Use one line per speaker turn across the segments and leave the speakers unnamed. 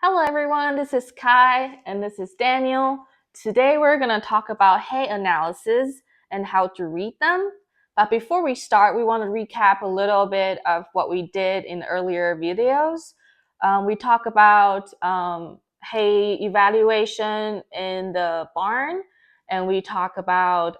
Hello everyone, this is Kai and this is Daniel. Today we're going to talk about hay analysis and how to read them. But before we start, we want to recap a little bit of what we did in earlier videos. We talk about hay evaluation in the barn, and we talk about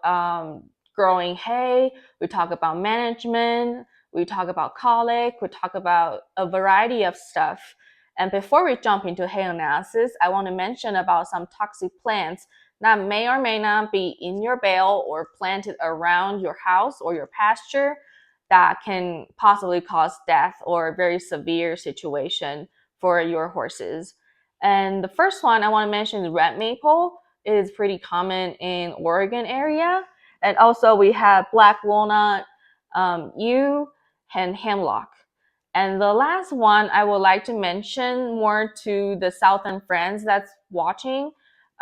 growing hay, we talk about management, we talk about colic, we talk about a variety of stuff. And before we jump into hay analysis, I want to mention about some toxic plants that may or may not be in your bale or planted around your house or your pasture that can possibly cause death or a very severe situation for your horses. And the first one I want to mention is red maple. It is pretty common in Oregon area. And also we have black walnut, yew, and hemlock. And the last one I would like to mention more to the southern friends that's watching,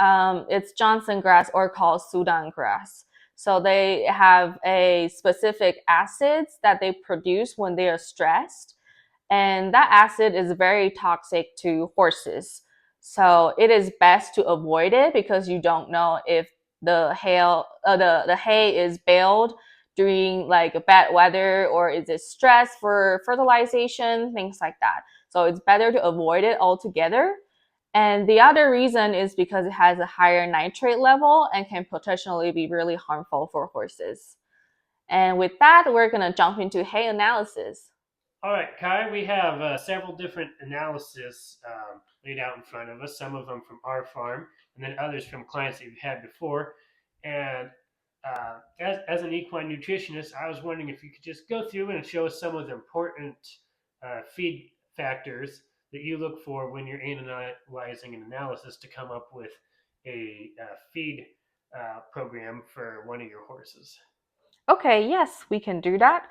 it's Johnson grass or called Sudan grass. So they have a specific acids that they produce when they are stressed. And that acid is very toxic to horses. So it is best to avoid it because you don't know if the hay is baled during like bad weather or is it stress for fertilization, things like that. So it's better to avoid it altogether. And the other reason is because it has a higher nitrate level and can potentially be really harmful for horses. And with that, we're going to jump into hay analysis.
All right, Kai, we have several different analysis laid out in front of us, some of them from our farm, and then others from clients that we've had before. And as an equine nutritionist, I was wondering if you could just go through and show us some of the important feed factors that you look for when you're analyzing an analysis to come up with a feed program for one of your horses.
Okay, yes, we can do that.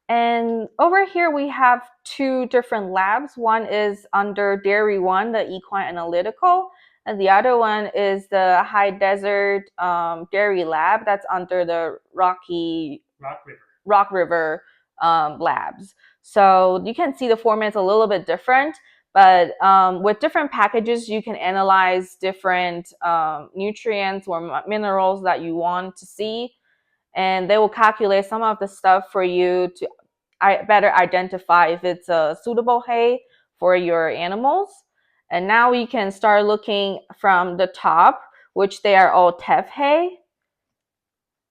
And over here we have two different labs. One is under Dairy One, the Equine Analytical, and the other one is the High Desert Dairy Lab that's under the Rock River labs. So you can see the format's a little bit different, but with different packages, you can analyze different nutrients or minerals that you want to see, and they will calculate some of the stuff for you to better identify if it's a suitable hay for your animals. And now we can start looking from the top, which they are all Teff hay.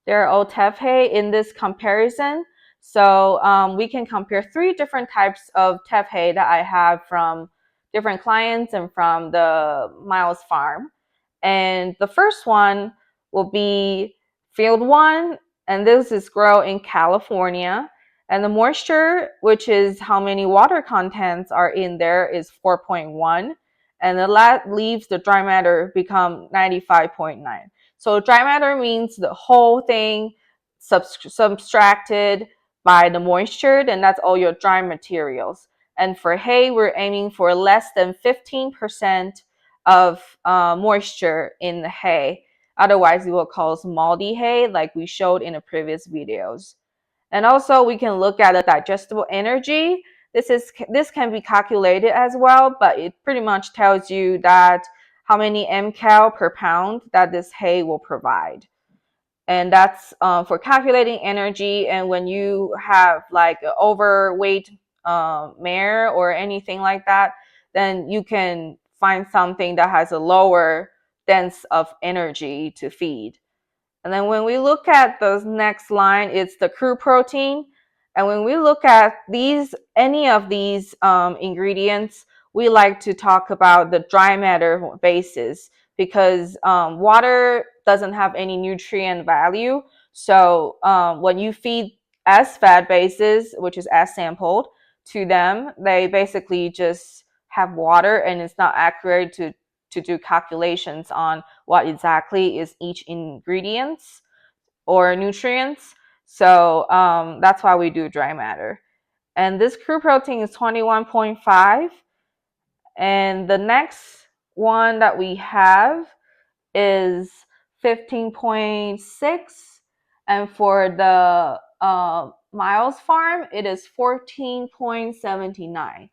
They're all Teff hay in this comparison. So we can compare three different types of Teff hay that I have from different clients and from the Miles farm. And the first one will be Field One, and this is grown in California. And the moisture, which is how many water contents are in there, is 4.1. And that leaves the dry matter become 95.9. So dry matter means the whole thing subtracted by the moisture, and that's all your dry materials. And for hay, we're aiming for less than 15% of moisture in the hay. Otherwise, it will cause moldy hay like we showed in the previous videos. And also we can look at the digestible energy. This can be calculated as well, but it pretty much tells you that how many mcal per pound that this hay will provide. And that's for calculating energy. And when you have like an overweight mare or anything like that, then you can find something that has a lower dense of energy to feed. And then when we look at the next line, it's the crude protein. And when we look at any of these ingredients, we like to talk about the dry matter basis because water doesn't have any nutrient value. So when you feed as fat bases, which is as sampled, to them, they basically just have water, and it's not accurate to do calculations on what exactly is each ingredients or nutrients. So that's why we do dry matter. And this crude protein is 21.5. And the next one that we have is 15.6. And for the Miles farm, it is 14.79.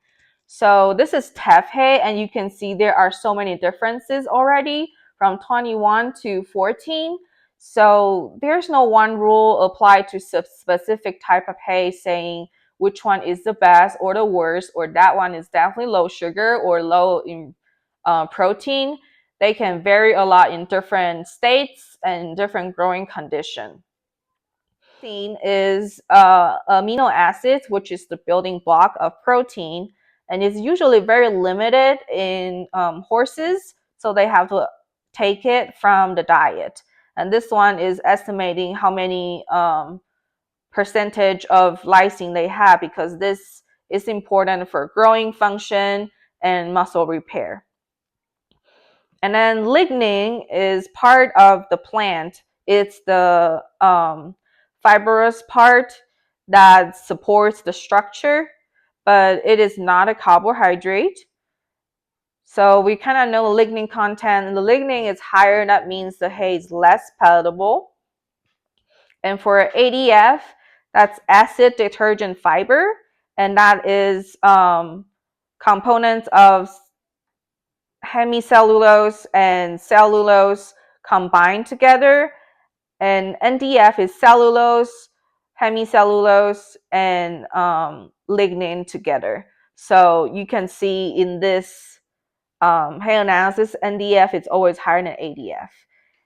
So this is Teff hay, and you can see there are so many differences already from 21 to 14. So there's no one rule applied to specific type of hay saying which one is the best or the worst, or that one is definitely low sugar or low in protein. They can vary a lot in different states and different growing conditions. Is amino acids, which is the building block of protein, and is usually very limited in horses, so they have to take it from the diet. And this one is estimating how many percentage of lysine they have, because this is important for growing function and muscle repair. And then lignin is part of the plant. It's the fibrous part that supports the structure, but it is not a carbohydrate. So we kind of know lignin content, and the lignin is higher. That means the hay is less palatable. And for ADF, that's acid detergent fiber, and that is components of hemicellulose and cellulose combined together. And NDF is cellulose, hemicellulose, and lignin together. So you can see in this hay analysis, NDF is always higher than ADF.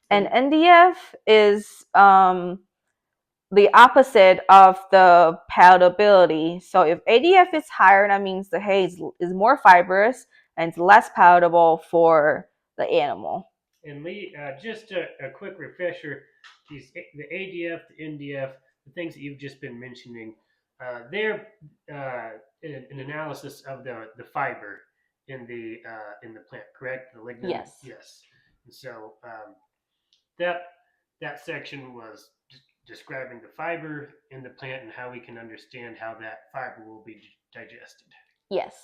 And NDF is the opposite of the palatability. So if ADF is higher, that means the hay is more fibrous and it's less palatable for the animal.
And Lee, just a quick refresher: the ADF, the NDF, the things that you've just been mentioning, they're an analysis of the fiber in the plant, correct? The lignin.
Yes.
Yes. And so that section was describing the fiber in the plant and how we can understand how that fiber will be digested.
Yes,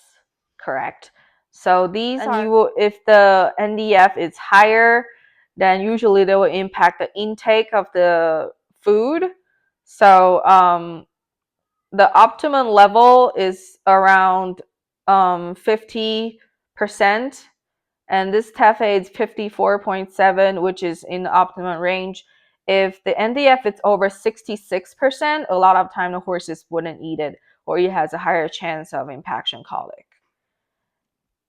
correct. So these if the NDF is higher, then usually they will impact the intake of the food. So the optimum level is around 50%, and this Teff is 54.7, which is in the optimum range. If the NDF is over 66%, a lot of time the horses wouldn't eat it, or it has a higher chance of impaction colic.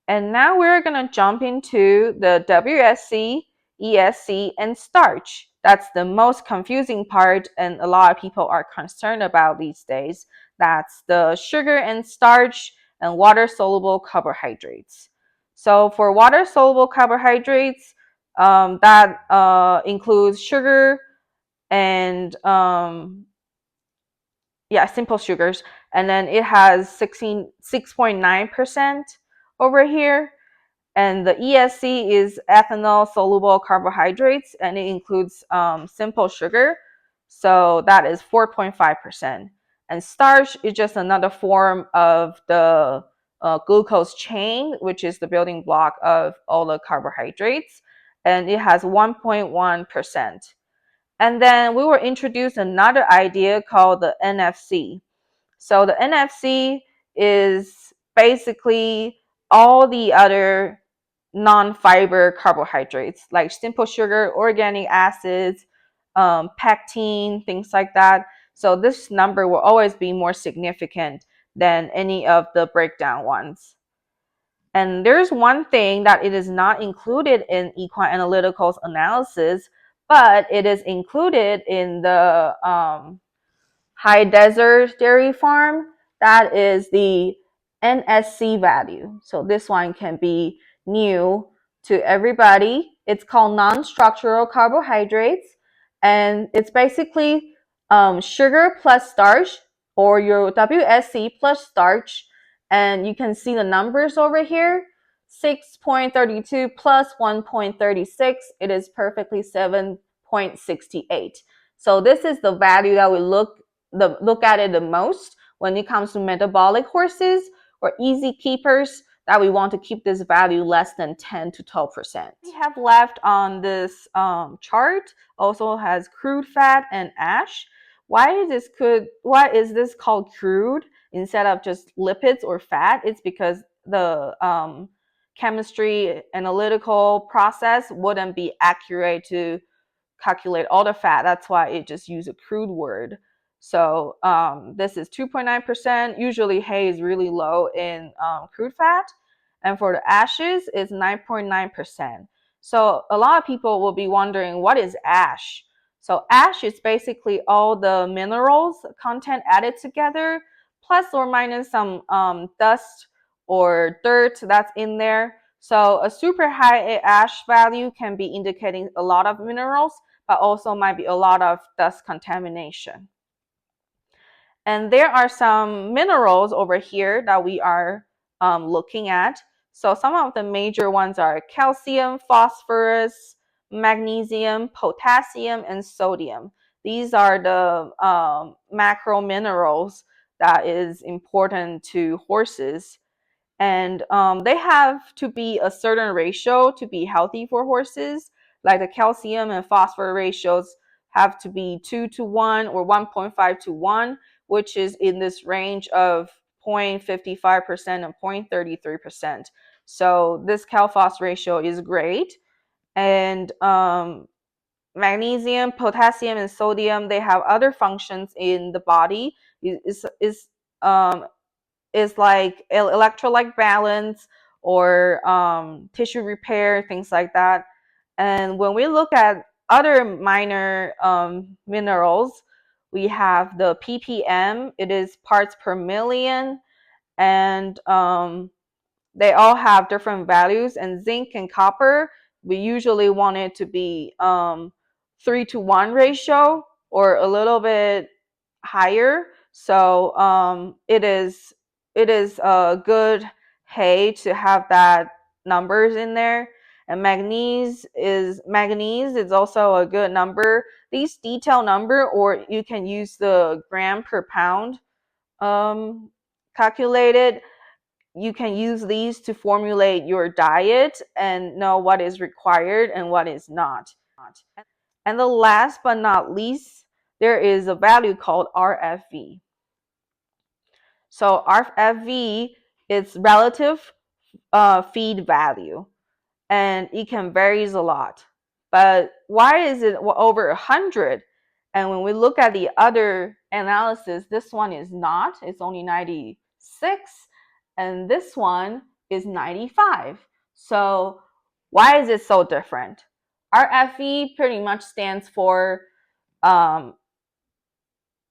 And now we're going to jump into the WSC, ESC, and starch. That's the most confusing part, and a lot of people are concerned about these days. That's the sugar and starch and water-soluble carbohydrates. So for water-soluble carbohydrates, that includes sugar and simple sugars, and then it has 6.9% over here. And the ESC is ethanol soluble carbohydrates, and it includes simple sugar, so that is 4.5%. And starch is just another form of the glucose chain, which is the building block of all the carbohydrates, and it has 1.1%. And then we were introduced another idea called the NFC. So the NFC is basically all the other non-fiber carbohydrates like simple sugar, organic acids, pectin, things like that. So this number will always be more significant than any of the breakdown ones. And there's one thing that it is not included in Equine Analytical's analysis, but it is included in the high desert dairy farm. That is the NSC value. So this one can be new to everybody. It's called non-structural carbohydrates, and it's basically sugar plus starch, or your WSC plus starch. And you can see the numbers over here: 6.32 plus 1.36. It is perfectly 7.68. So this is the value that we look at it the most when it comes to metabolic horses or easy keepers, that we want to keep this value less than 10 to 12%. We have left on this chart also has crude fat and ash. Why is this called crude instead of just lipids or fat? It's because chemistry analytical process wouldn't be accurate to calculate all the fat. That's why it just use a crude word. So this is 2.9%. Usually hay is really low in crude fat. And for the ashes, it's 9.9%. So a lot of people will be wondering, what is ash? So ash is basically all the minerals content added together, plus or minus some dust or dirt that's in there. So a super high ash value can be indicating a lot of minerals, but also might be a lot of dust contamination. And there are some minerals over here that we are looking at. So some of the major ones are calcium, phosphorus, magnesium, potassium, and sodium. These are the macro minerals that is important to horses. And they have to be a certain ratio to be healthy for horses. Like the calcium and phosphorus ratios have to be 2 to 1 or 1.5 to 1, which is in this range of 0.55% and 0.33%. So this cal-phos ratio is great. And magnesium, potassium, and sodium, they have other functions in the body. Um, is like electrolyte balance or tissue repair, things like that. And when we look at other minor minerals, we have the ppm. It is parts per million, and they all have different values. And zinc and copper, we usually want it to be 3 to 1 ratio or a little bit higher. So it is a good hay to have that numbers in there. And manganese is also a good number. These detailed number, or you can use the gram per pound calculated. You can use these to formulate your diet and know what is required and what is not. And the last but not least, there is a value called RFV. So RFV is relative feed value, and it can varies a lot. But why is it over 100? And when we look at the other analysis, this one is not. It's only 96, and this one is 95. So why is it so different? RFE pretty much stands for um,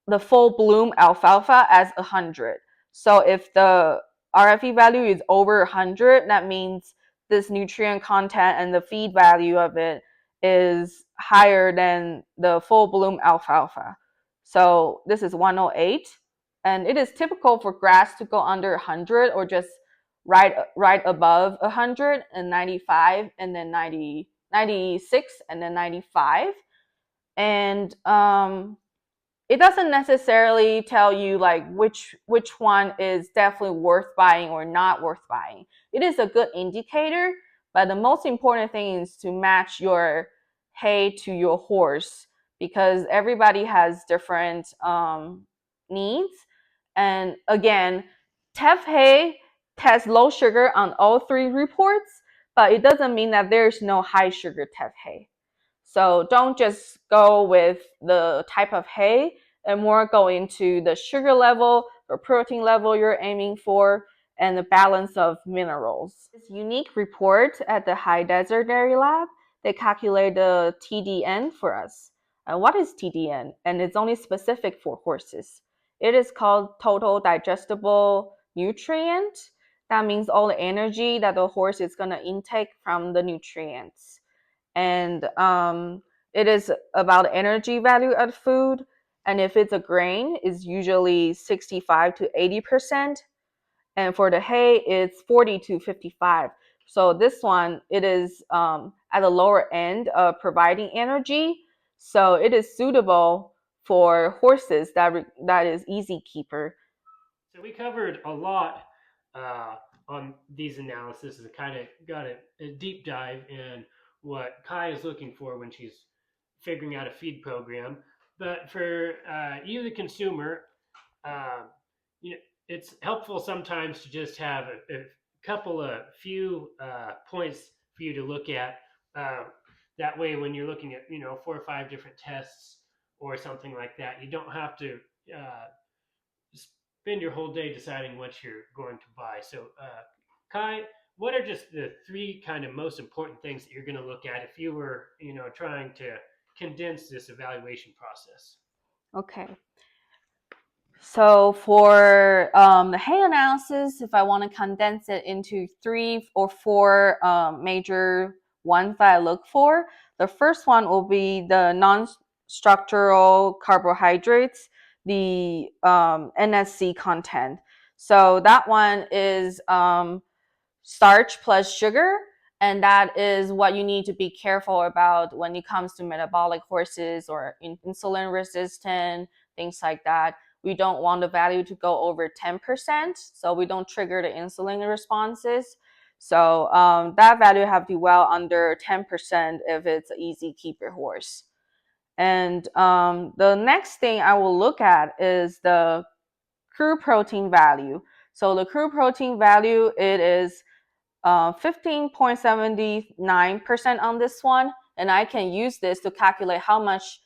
the full bloom alfalfa as 100. So if the RFE value is over 100, that means this nutrient content and the feed value of it is higher than the full bloom alfalfa. So this is 108, and it is typical for grass to go under 100 or just right above 100, and 95, and then 90, 96, and then 95. And it doesn't necessarily tell you like which one is definitely worth buying or not worth buying. It is a good indicator, but the most important thing is to match your hay to your horse, because everybody has different needs. And again, Teff hay tests low sugar on all 3 reports, but it doesn't mean that there's no high sugar Teff hay. So don't just go with the type of hay, and more go into the sugar level or protein level you're aiming for, and the balance of minerals. This unique report at the High Desert Dairy Lab, they calculate the TDN for us. What is TDN? And it's only specific for horses. It is called total digestible nutrient. That means all the energy that the horse is going to intake from the nutrients. And it is about energy value of food. And if it's a grain, it's usually 65 to 80%. And for the hay, it's 40 to 55. So this one, it is at the lower end of providing energy. So it is suitable for horses that is easy keeper.
So we covered a lot on these analyses and kind of got a deep dive in what Kai is looking for when she's figuring out a feed program. But for you, the consumer, uh, you know, it's helpful sometimes to just have a couple of few points for you to look at. Uh, that way, when you're looking at 4 or 5 different tests or something like that, you don't have to uh, spend your whole day deciding what you're going to buy. So, Kai, what are just the three kind of most important things that you're going to look at if you were, trying to condense this evaluation process?
Okay. So for the hay analysis, if I want to condense it into 3 or 4 major ones that I look for, the first one will be the non-structural carbohydrates, the NSC content. So that one is starch plus sugar, and that is what you need to be careful about when it comes to metabolic horses or insulin resistant, things like that. We don't want the value to go over 10%, so we don't trigger the insulin responses. So that value have to be well under 10% if it's an easy keeper horse. And the next thing I will look at is the crude protein value. So the crude protein value, it is 15.79% on this one, and I can use this to calculate how much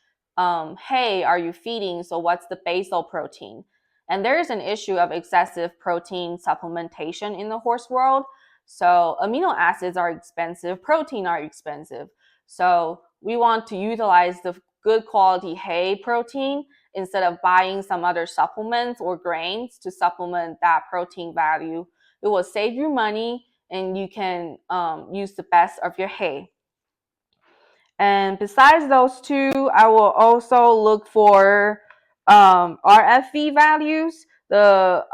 hay are you feeding, so what's the basal protein. And there is an issue of excessive protein supplementation in the horse world. So amino acids are expensive, protein are expensive. So we want to utilize the good quality hay protein instead of buying some other supplements or grains to supplement that protein value. It will save you money and you can use the best of your hay. And besides those two, I will also look for RFV values, the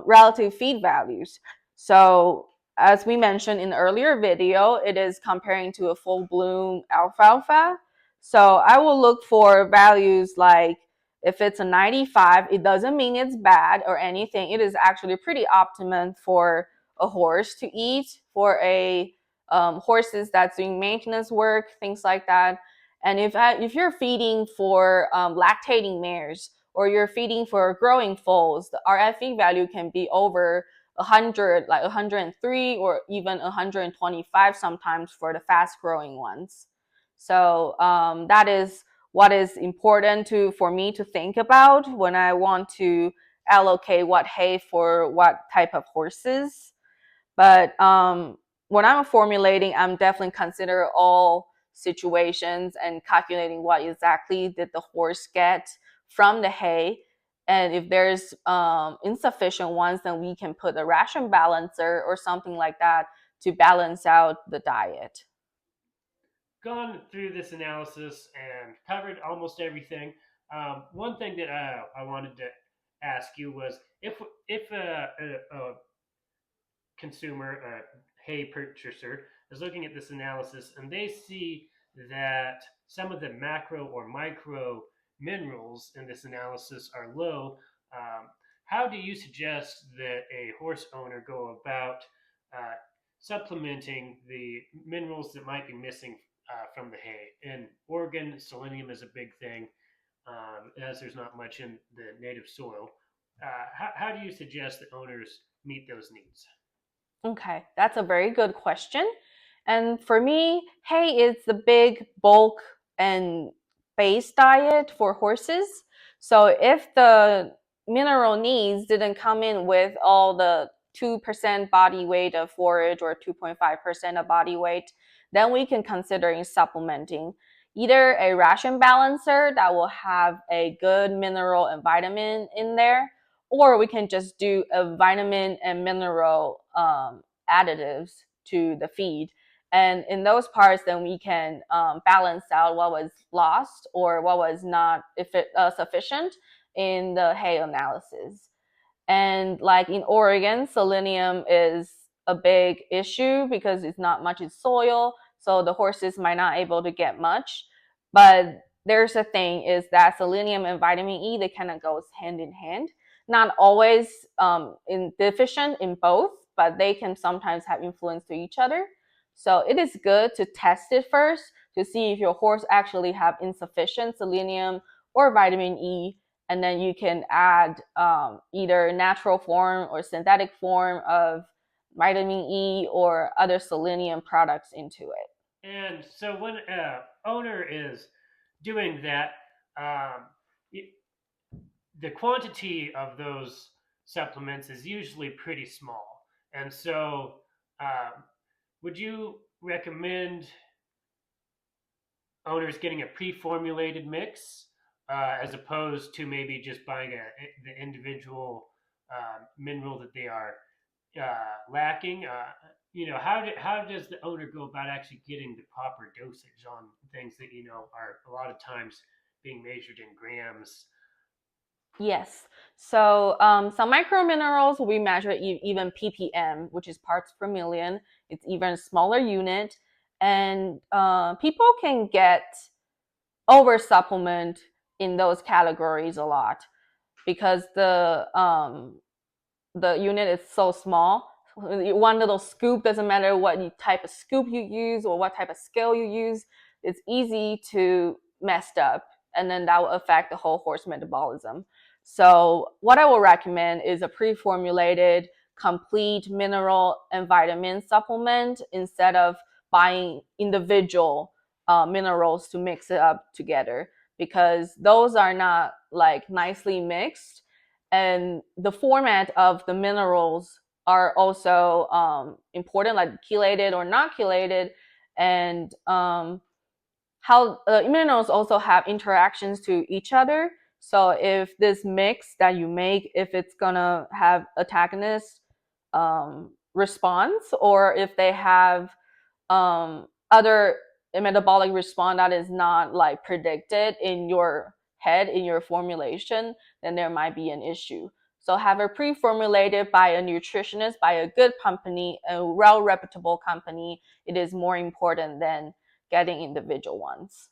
relative feed values. So as we mentioned in the earlier video, it is comparing to a full bloom alfalfa. So I will look for values like if it's a 95, it doesn't mean it's bad or anything. It is actually pretty optimum for a horse to eat, for a horses that's doing maintenance work, things like that. And if you're feeding for lactating mares or you're feeding for growing foals, the RFE value can be over 100, like 103 or even 125 sometimes for the fast growing ones. So that is what is important for me to think about when I want to allocate what hay for what type of horses. But when I'm formulating, I'm definitely consider all situations and calculating what exactly did the horse get from the hay. And if there's insufficient ones, then we can put a ration balancer or something like that to balance out the diet.
Gone through this analysis and covered almost everything. One thing that I wanted to ask you was if a consumer, a hay purchaser, is looking at this analysis and they see that some of the macro or micro minerals in this analysis are low, um, how do you suggest that a horse owner go about uh, supplementing the minerals that might be missing from the hay? In Oregon, selenium is a big thing, as there's not much in the native soil. How do you suggest that owners meet those needs?
Okay, that's a very good question. And for me, hay is the big bulk and base diet for horses. So if the mineral needs didn't come in with all the 2% body weight of forage or 2.5% of body weight, then we can consider supplementing either a ration balancer that will have a good mineral and vitamin in there, or we can just do a vitamin and mineral additives to the feed. And in those parts, then we can balance out what was lost or what was not sufficient in the hay analysis. And like in Oregon, selenium is a big issue because it's not much in soil, so the horses might not able to get much. But there's a thing is that selenium and vitamin E, they kind of goes hand in hand. Not always in deficient in both, but they can sometimes have influence to each other. So it is good to test it first to see if your horse actually have insufficient selenium or vitamin E, and then you can add either natural form or synthetic form of vitamin E or other selenium products into it.
And so when a owner is doing that, um, the quantity of those supplements is usually pretty small. And so, um, would you recommend owners getting a pre-formulated mix as opposed to maybe just buying the individual mineral that they are lacking? How does the owner go about actually getting the proper dosage on things that are a lot of times being measured in grams?
Yes. So some microminerals we measure even ppm, which is parts per million. It's even a smaller unit, and people can get over supplement in those categories a lot because the unit is so small. One little scoop, doesn't matter what type of scoop you use or what type of scale you use, it's easy to mess up, and then that will affect the whole horse metabolism. So what I will recommend is a pre-formulated complete mineral and vitamin supplement instead of buying individual minerals to mix it up together, because those are not like nicely mixed, and the format of the minerals are also important, like chelated or not chelated, and how minerals also have interactions to each other. So if this mix that you make, if it's gonna have antagonist response, or if they have other metabolic response that is not like predicted in your head, in your formulation, then there might be an issue. So have it pre-formulated by a nutritionist, by a good company, a well reputable company. It is more important than getting individual ones.